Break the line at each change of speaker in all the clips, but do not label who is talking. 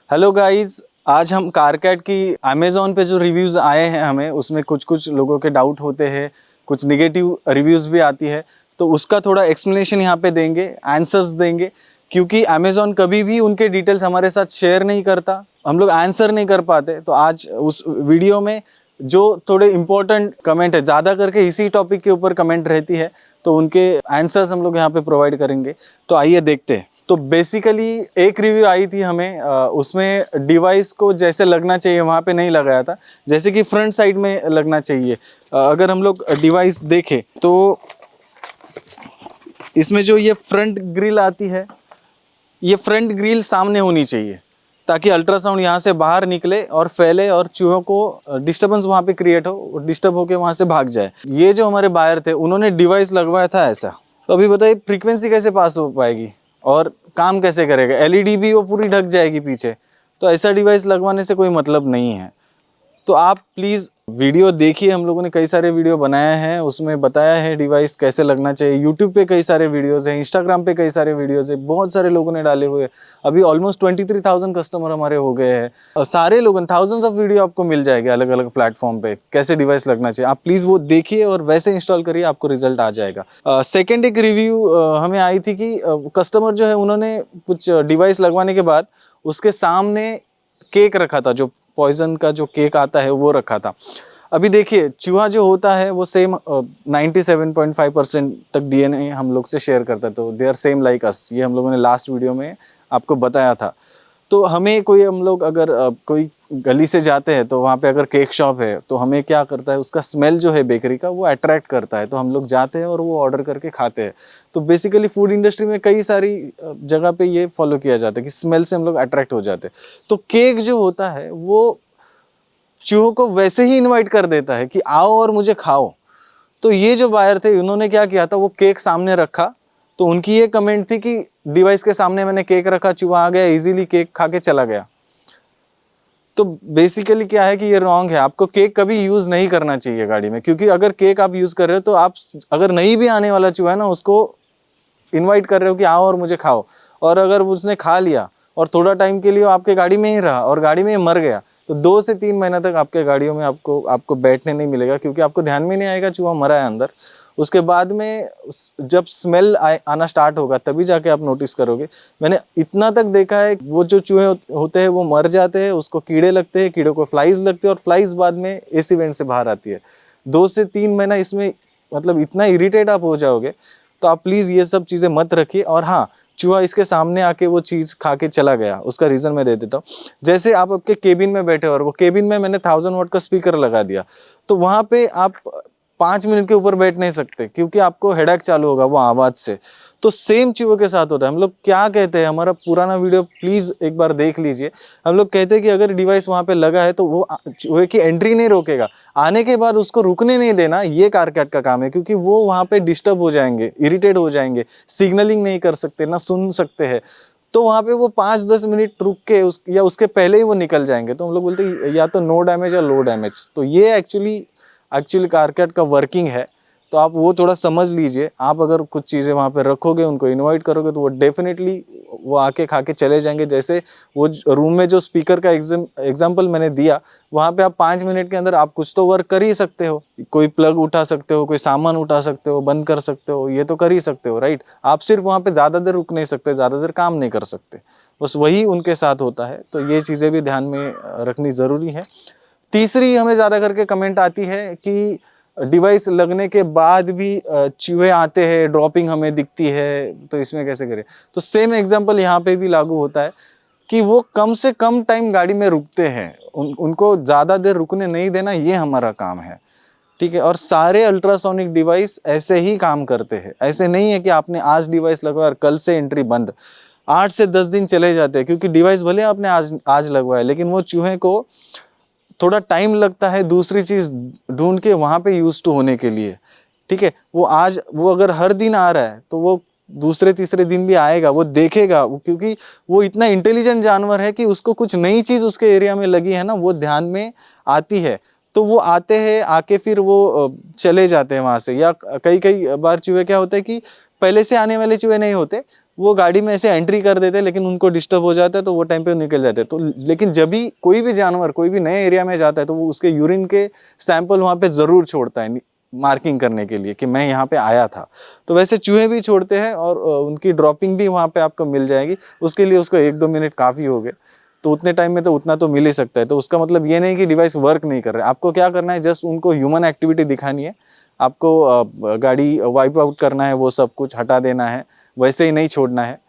Hello guys, आज हम कारकैट की अमेज़ॉन पे जो रिव्यूज़ आए हैं हमें उसमें कुछ कुछ लोगों के डाउट होते हैं, कुछ नेगेटिव रिव्यूज़ भी आती है, तो उसका थोड़ा एक्सप्लेनेशन यहाँ पे देंगे, आंसर्स देंगे। क्योंकि अमेज़ॉन कभी भी उनके डिटेल्स हमारे साथ शेयर नहीं करता, हम लोग आंसर नहीं कर पाते। तो आज उस वीडियो में जो थोड़े इम्पोर्टेंट कमेंट है, ज़्यादा करके इसी टॉपिक के ऊपर कमेंट रहती है, तो उनके आंसर्स हम लोग यहाँ पे प्रोवाइड करेंगे। तो आइए देखते हैं। तो बेसिकली एक रिव्यू आई थी हमें, उसमें डिवाइस को जैसे लगना चाहिए वहाँ पे नहीं लगाया था, जैसे कि फ्रंट साइड में लगना चाहिए। अगर हम लोग डिवाइस देखें तो इसमें जो ये फ्रंट ग्रिल आती है, ये फ्रंट ग्रिल सामने होनी चाहिए ताकि अल्ट्रासाउंड यहाँ से बाहर निकले और फैले और चूहों को डिस्टर्बेंस वहाँ पे क्रिएट हो, डिस्टर्ब होके वहाँ से भाग जाए। ये जो हमारे बायर थे उन्होंने डिवाइस लगवाया था ऐसा। तो अभी बताइए फ्रीक्वेंसी कैसे पास हो पाएगी और काम कैसे करेगा? एलईडी भी वो पूरी ढक जाएगी पीछे। तो ऐसा डिवाइस लगवाने से कोई मतलब नहीं है। तो आप प्लीज़ वीडियो देखिए, हम लोगों ने कई सारे वीडियो बनाए हैं, उसमें बताया है डिवाइस कैसे लगना चाहिए। यूट्यूब पे कई सारे वीडियोस हैं, इंस्टाग्राम पे कई सारे वीडियोस हैं, बहुत सारे लोगों ने डाले हुए हैं। अभी ऑलमोस्ट 23,000 कस्टमर हमारे हो गए हैं और सारे लोगों, थाउजेंड्स ऑफ वीडियो आपको मिल जाएगा अलग अलग प्लेटफॉर्म पे कैसे डिवाइस लगना चाहिए। आप प्लीज़ वो देखिए और वैसे इंस्टॉल करिए, आपको रिजल्ट आ जाएगा। सेकेंड एक रिव्यू हमें आई थी कि कस्टमर जो है उन्होंने कुछ डिवाइस लगवाने के बाद उसके सामने केक रखा था, जो पॉइजन का जो केक आता है वो रखा था। अभी देखिए चूहा जो होता है वो सेम 97.5% तक डीएनए हम लोग से शेयर करता है, तो they are same like us. ये हम लोगों ने लास्ट वीडियो में आपको बताया था। तो हमें कोई, हम लोग अगर कोई गली से जाते हैं तो वहाँ पे अगर केक शॉप है तो हमें क्या करता है, उसका स्मेल जो है बेकरी का वो अट्रैक्ट करता है, तो हम लोग जाते हैं और वो ऑर्डर करके खाते हैं। तो बेसिकली फूड इंडस्ट्री में कई सारी जगह पे ये फॉलो किया जाता है कि स्मेल से हम लोग अट्रैक्ट हो जाते हैं। तो केक जो होता है वो चूहों को वैसे ही इनवाइट कर देता है कि आओ और मुझे खाओ। तो ये जो बायर थे उन्होंने क्या किया था, वो केक सामने रखा। तो उनकी ये कमेंट थी कि डिवाइस के सामने मैंने केक रखा, चूहा आ गया, इजीली केक खा के चला गया। तो बेसिकली क्या है कि ये रॉन्ग है। आपको केक कभी यूज नहीं करना चाहिए गाड़ी में, क्योंकि अगर केक आप यूज कर रहे हो तो आप, अगर नहीं भी आने वाला चूहा है ना, उसको इनवाइट कर रहे हो कि आओ और मुझे खाओ। और अगर उसने खा लिया और थोड़ा टाइम के लिए आपके गाड़ी में ही रहा और गाड़ी में मर गया, तो 2 से 3 महीना तक आपके गाड़ियों में आपको बैठने नहीं मिलेगा, क्योंकि आपको ध्यान में नहीं आएगा चूहा मरा है अंदर। उसके बाद में जब स्मेल आना स्टार्ट होगा तभी जाके आप नोटिस करोगे। मैंने इतना तक देखा है, वो जो चूहे होते हैं वो मर जाते हैं, उसको कीड़े लगते हैं, कीड़ों को फ्लाइज लगते हैं और फ्लाइज बाद में एसी वेंट से बाहर आती है। 2 से 3 महीना इसमें, मतलब इतना इरिटेट आप हो जाओगे। तो आप प्लीज़ ये सब चीज़ें मत रखिए। और हाँ, चूहा इसके सामने आके वो चीज़ खा के चला गया, उसका रीज़न मैं दे देता हूँ। जैसे आप आपके केबिन में बैठे और वो केबिन में मैंने 1000 वाट का स्पीकर लगा दिया, तो वहाँ पे आप 5 मिनट के ऊपर बैठ नहीं सकते, क्योंकि आपको हेडेक चालू होगा वो आवाज़ से। तो सेम चूहों के साथ होता है। हम लोग क्या कहते हैं, हमारा पुराना वीडियो प्लीज़ एक बार देख लीजिए। हम लोग कहते हैं कि अगर डिवाइस वहाँ पे लगा है तो वो चूहे की एंट्री नहीं रोकेगा, आने के बाद उसको रुकने नहीं देना, ये कारकैट का काम है। क्योंकि वो वहाँ पे डिस्टर्ब हो जाएंगे, इरिटेट हो जाएंगे, सिग्नलिंग नहीं कर सकते, ना सुन सकते हैं। तो वहाँ पे वो 5-10 मिनट रुक के या उसके पहले ही वो निकल जाएंगे। तो हम लोग बोलते हैं या तो नो डैमेज या लो डैमेज। तो ये एक्चुअली कारकैट का वर्किंग है। तो आप वो थोड़ा समझ लीजिए। आप अगर कुछ चीज़ें वहाँ पे रखोगे, उनको इनवाइट करोगे, तो वो डेफिनेटली वो आके खा के चले जाएंगे। जैसे वो रूम में जो स्पीकर का एग्जाम्पल मैंने दिया, वहाँ पे आप 5 मिनट के अंदर आप कुछ तो वर्क कर ही सकते हो। कोई प्लग उठा सकते हो, कोई सामान उठा सकते हो, बंद कर सकते हो, ये तो कर ही सकते हो, राइट। आप सिर्फ वहाँ पे ज़्यादा देर रुक नहीं सकते, ज़्यादा देर काम नहीं कर सकते। बस वही उनके साथ होता है। तो ये चीज़ें भी ध्यान में रखनी ज़रूरी है। तीसरी हमें ज़्यादा करके कमेंट आती है कि डिवाइस लगने के बाद भी चूहे आते हैं, ड्रॉपिंग हमें दिखती है, तो इसमें कैसे करें। तो सेम एग्जांपल यहाँ पे भी लागू होता है कि वो कम से कम टाइम गाड़ी में रुकते हैं, उनको ज़्यादा देर रुकने नहीं देना, ये हमारा काम है, ठीक है। और सारे अल्ट्रासोनिक डिवाइस ऐसे ही काम करते हैं। ऐसे नहीं है कि आपने आज डिवाइस लगवाया और कल से एंट्री बंद। 8 से 10 दिन चले जाते हैं, क्योंकि डिवाइस भले आपने आज लगवाया, लेकिन वो चूहे को थोड़ा टाइम लगता है दूसरी चीज़ ढूंढ के वहाँ पे यूज टू होने के लिए, ठीक है। वो अगर हर दिन आ रहा है तो वो दूसरे तीसरे दिन भी आएगा, वो देखेगा, क्योंकि वो इतना इंटेलिजेंट जानवर है कि उसको कुछ नई चीज़ उसके एरिया में लगी है ना, वो ध्यान में आती है। तो वो आते हैं, आके फिर वो चले जाते हैं वहाँ से। या कई कई बार चूहे क्या होता है कि पहले से आने वाले चूहे नहीं होते, वो गाड़ी में ऐसे एंट्री कर देते हैं, लेकिन उनको डिस्टर्ब हो जाता है तो वो टाइम पे निकल जाते हैं। तो लेकिन जब भी कोई भी जानवर कोई भी नए एरिया में जाता है तो वो उसके यूरिन के सैंपल वहाँ पे ज़रूर छोड़ता है, मार्किंग करने के लिए कि मैं यहाँ पे आया था। तो वैसे चूहे भी छोड़ते हैं और उनकी ड्रॉपिंग भी वहाँ पे आपको मिल जाएगी। उसके लिए उसको 1-2 मिनट काफ़ी हो गए, तो उतने टाइम में तो उतना तो मिल ही सकता है। तो उसका मतलब ये नहीं कि डिवाइस वर्क नहीं कर रहा है। आपको क्या करना है, जस्ट उनको ह्यूमन एक्टिविटी दिखानी है। आपको गाड़ी वाइप आउट करना है, वो सब कुछ हटा देना है, वैसे ही नहीं छोड़ना है।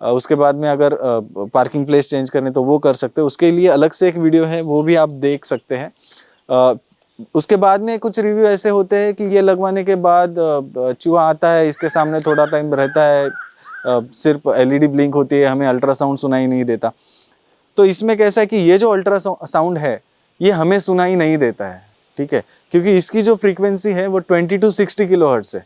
उसके बाद में अगर पार्किंग प्लेस चेंज करने तो वो कर सकते हैं, उसके लिए अलग से एक वीडियो है, वो भी आप देख सकते हैं। उसके बाद में कुछ रिव्यू ऐसे होते हैं कि ये लगवाने के बाद चूहा आता है, इसके सामने थोड़ा टाइम रहता है, सिर्फ एलईडी ब्लिंक होती है, हमें अल्ट्रासाउंड सुनाई नहीं देता। तो इसमें कैसा है कि ये जो अल्ट्रासाउंड है ये हमें सुनाई नहीं देता है, ठीक है, क्योंकि इसकी जो फ्रीक्वेंसी है वो 20 to 60 किलोहर्ट्ज़ है।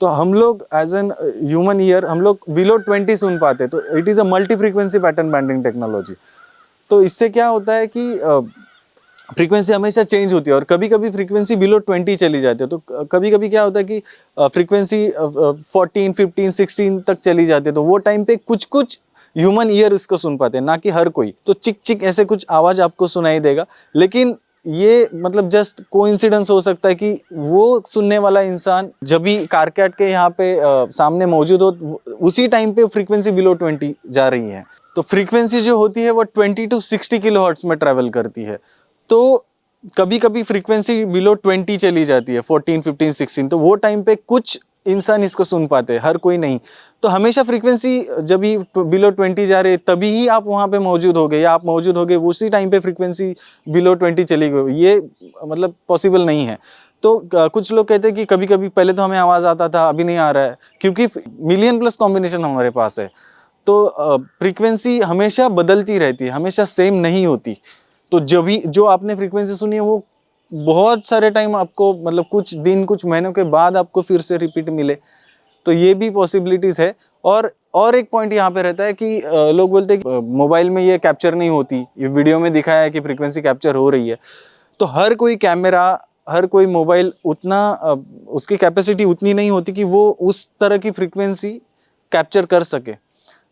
तो हम लोग एज एन ह्यूमन ईयर हम लोग बिलो 20 सुन पाते, तो it is a multi frequency pattern banding technology. तो इससे क्या होता है कि फ्रीक्वेंसी हमेशा चेंज होती है और कभी कभी फ्रीक्वेंसी बिलो 20 चली जाती है। तो कभी कभी क्या होता है कि फ्रीक्वेंसी 14, 15, 16 तक चली जाती है। तो वो टाइम पे कुछ कुछ ह्यूमन ईयर इसको सुन पाते हैं, ना कि हर कोई। तो चिक चिक ऐसे कुछ आवाज़ आपको सुनाई देगा, लेकिन ये मतलब जस्ट कोइंसिडेंस हो सकता है कि वो सुनने वाला इंसान जब भी कारकैट के यहाँ पे सामने मौजूद हो, उसी टाइम पे फ्रीक्वेंसी बिलो 20 जा रही है। तो फ्रीक्वेंसी जो होती है वो 20 to 60 किलोहर्ट्ज़ में ट्रैवल करती है। तो कभी कभी फ्रीक्वेंसी बिलो 20 चली जाती है, 14, 15, 16, तो वो टाइम पे कुछ इंसान इसको सुन पाते हैं, हर कोई नहीं। तो हमेशा फ्रीक्वेंसी जब भी बिलो 20 जा रही है तभी ही आप वहाँ पे मौजूद हो गए, या आप मौजूद हो गए उसी टाइम पे फ्रीक्वेंसी बिलो 20 चली गई, ये मतलब पॉसिबल नहीं है। तो कुछ लोग कहते हैं कि कभी कभी पहले तो हमें आवाज़ आता था, अभी नहीं आ रहा है, क्योंकि मिलियन प्लस कॉम्बिनेशन हमारे पास है। तो फ्रीक्वेंसी हमेशा बदलती रहती है, हमेशा सेम नहीं होती। तो जब भी जो आपने फ्रीक्वेंसी सुनी है वो बहुत सारे टाइम आपको मतलब कुछ दिन कुछ महीनों के बाद आपको फिर से रिपीट मिले, तो ये भी पॉसिबिलिटीज़ है। और एक पॉइंट यहाँ पे रहता है कि लोग बोलते हैं कि मोबाइल में ये कैप्चर नहीं होती, ये वीडियो में दिखाया है कि फ्रीक्वेंसी कैप्चर हो रही है। तो हर कोई कैमरा, हर कोई मोबाइल उतना उसकी कैपेसिटी उतनी नहीं होती कि वो उस तरह की फ्रीक्वेंसी कैप्चर कर सके।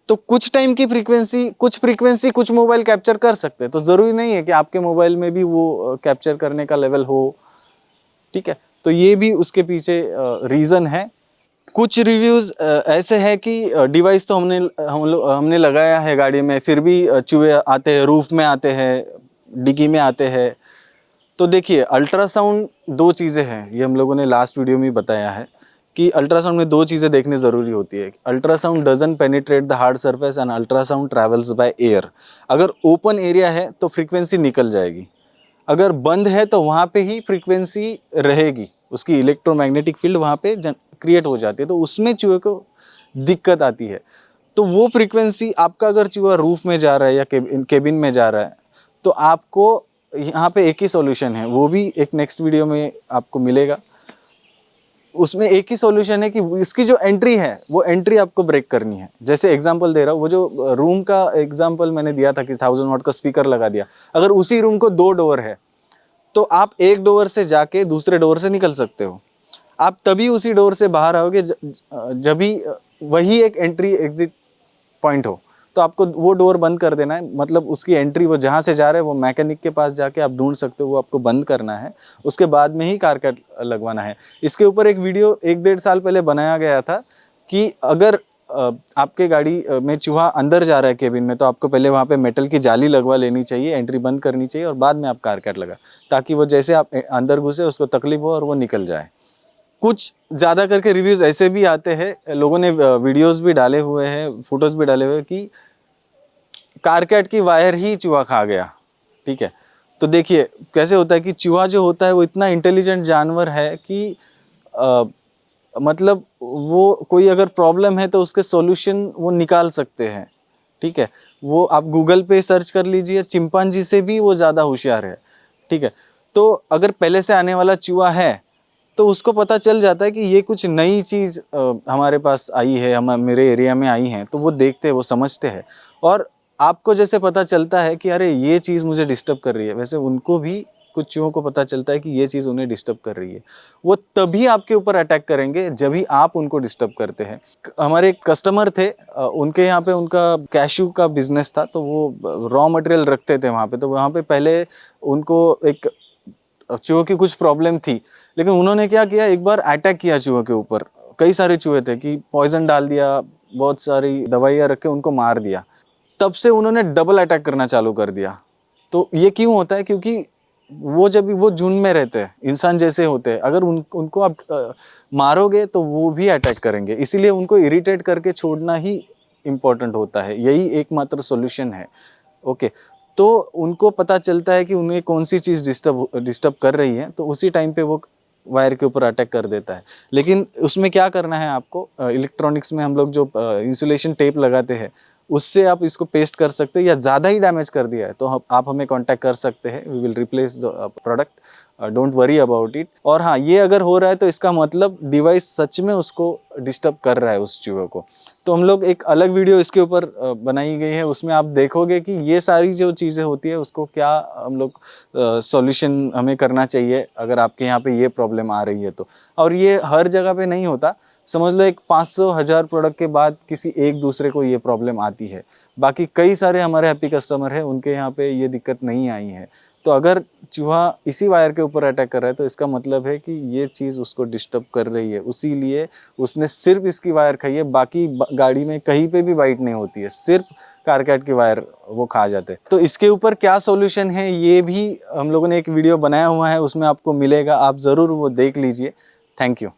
तो कुछ टाइम की फ्रीक्वेंसी कुछ मोबाइल कैप्चर कर सकते हैं, तो ज़रूरी नहीं है कि आपके मोबाइल में भी वो कैप्चर करने का लेवल हो, ठीक है। तो ये भी उसके पीछे रीज़न है। कुछ रिव्यूज़ ऐसे हैं कि डिवाइस तो हमने लगाया है गाड़ी में, फिर भी चूहे आते हैं, रूफ में आते हैं, डिग्गी में आते हैं। तो देखिए, अल्ट्रासाउंड 2 चीज़ें हैं, ये हम लोगों ने लास्ट वीडियो में बताया है कि अल्ट्रासाउंड में 2 चीज़ें देखनी ज़रूरी होती है। Ultrasound doesn't penetrate the hard surface and ultrasound travels by air. अगर ओपन एरिया है तो फ्रीक्वेंसी निकल जाएगी, अगर बंद है तो वहाँ पे ही फ्रीक्वेंसी रहेगी, उसकी इलेक्ट्रोमैग्नेटिक फील्ड वहाँ पे क्रिएट हो जाती है, तो उसमें चूहे को दिक्कत आती है। तो वो फ्रीक्वेंसी आपका अगर चूहा रूफ में जा रहा है या केबिन में जा रहा है, तो आपको यहाँ पे एक ही सॉल्यूशन है, वो भी एक नेक्स्ट वीडियो में आपको मिलेगा। उसमें एक ही सॉल्यूशन है कि इसकी जो एंट्री है वो एंट्री आपको ब्रेक करनी है। जैसे एग्जांपल दे रहा हूँ, वो जो रूम का एग्जांपल मैंने दिया था कि 1000 वाट का स्पीकर लगा दिया, अगर उसी रूम को 2 डोर है तो आप एक डोर से जाके दूसरे डोर से निकल सकते हो। आप तभी उसी डोर से बाहर आओगे जब भी वही एक एंट्री एग्जिट पॉइंट हो। तो आपको वो डोर बंद कर देना है, मतलब उसकी एंट्री वो जहाँ से जा रहे हैं वो मैकेनिक के पास जाके आप ढूंढ सकते हो, वो आपको बंद करना है, उसके बाद में ही कारकट लगवाना है। इसके ऊपर एक वीडियो 1-1.5 साल पहले बनाया गया था कि अगर आपके गाड़ी में चूहा अंदर जा रहा है केबिन में, तो आपको पहले वहाँ पे मेटल की जाली लगवा लेनी चाहिए, एंट्री बंद करनी चाहिए और बाद में आप कारकट लगा, ताकि वो जैसे आप अंदर घुसे उसको तकलीफ हो और वो निकल जाए। कुछ ज़्यादा करके रिव्यूज़ ऐसे भी आते हैं, लोगों ने वीडियोस भी डाले हुए हैं, फोटोज़ भी डाले हुए हैं कि कारकैट की वायर ही चूहा खा गया, ठीक है। तो देखिए कैसे होता है कि चूहा जो होता है वो इतना इंटेलिजेंट जानवर है कि मतलब वो कोई अगर प्रॉब्लम है तो उसके सॉल्यूशन वो निकाल सकते हैं, ठीक है। वो आप गूगल पे सर्च कर लीजिए, चिंपांजी से भी वो ज़्यादा होशियार है, ठीक है। तो अगर पहले से आने वाला चूहा है तो उसको पता चल जाता है कि ये कुछ नई चीज़ हमारे पास आई है, हम मेरे एरिया में आई हैं, तो वो देखते हैं, वो समझते हैं। और आपको जैसे पता चलता है कि अरे ये चीज़ मुझे डिस्टर्ब कर रही है, वैसे उनको भी कुछ चूहों को पता चलता है कि ये चीज़ उन्हें डिस्टर्ब कर रही है, वो तभी आपके ऊपर अटैक करेंगे जब भी आप उनको डिस्टर्ब करते हैं। हमारे एक कस्टमर थे, उनके यहाँ पे उनका कैशू का बिजनेस था, तो वो रॉ मटेरियल रखते थे वहाँ पे। तो वहाँ पे पहले उनको एक चूहों की कुछ प्रॉब्लम थी, लेकिन उन्होंने क्या किया, एक बार अटैक किया चूहों के ऊपर। कई सारे चूहे थे कि पॉइजन डाल दिया, बहुत सारी दवाइयाँ रख के उनको मार दिया। तब से उन्होंने डबल अटैक करना चालू कर दिया। तो ये क्यों होता है? क्योंकि वो जब भी वो झुंड में रहते हैं, इंसान जैसे होते हैं, अगर उनको आप मारोगे तो वो भी अटैक करेंगे। इसीलिए उनको इरिटेट करके छोड़ना ही इम्पोर्टेंट होता है, यही एकमात्र सॉल्यूशन है। ओके, तो उनको पता चलता है कि उन्हें कौन सी चीज़ डिस्टर्ब कर रही है, तो उसी टाइम पे वो वायर के ऊपर अटैक कर देता है। लेकिन उसमें क्या करना है आपको, इलेक्ट्रॉनिक्स में हम लोग जो इंसुलेशन टेप लगाते हैं, उससे आप इसको पेस्ट कर सकते हैं। या ज़्यादा ही डैमेज कर दिया है तो आप हमें कांटेक्ट कर सकते हैं, we will replace the product, don't worry about it. और हाँ, ये अगर हो रहा है तो इसका मतलब डिवाइस सच में उसको डिस्टर्ब कर रहा है, उस चूहे को। तो हम लोग एक अलग वीडियो इसके ऊपर बनाई गई है, उसमें आप देखोगे कि ये सारी जो चीज़ें होती है उसको क्या हम लोग सॉल्यूशन हमें करना चाहिए अगर आपके यहाँ पे ये प्रॉब्लम आ रही है तो। और ये हर जगह पे नहीं होता, समझ लो एक 500,000 प्रोडक्ट के बाद किसी एक दूसरे को ये प्रॉब्लम आती है। बाकी कई सारे हमारे हैप्पी कस्टमर हैं, उनके यहाँ पे ये दिक्कत नहीं आई है। तो अगर चूहा इसी वायर के ऊपर अटैक कर रहा है तो इसका मतलब है कि ये चीज़ उसको डिस्टर्ब कर रही है, उसीलिए उसने सिर्फ इसकी वायर खाई है। बाकी गाड़ी में कहीं पे भी बाइट नहीं होती है, सिर्फ कारकेट की वायर वो खा जाते हैं। तो इसके ऊपर क्या सॉल्यूशन है ये भी हम लोगों ने एक वीडियो बनाया हुआ है, उसमें आपको मिलेगा, आप ज़रूर वो देख लीजिए। Thank you.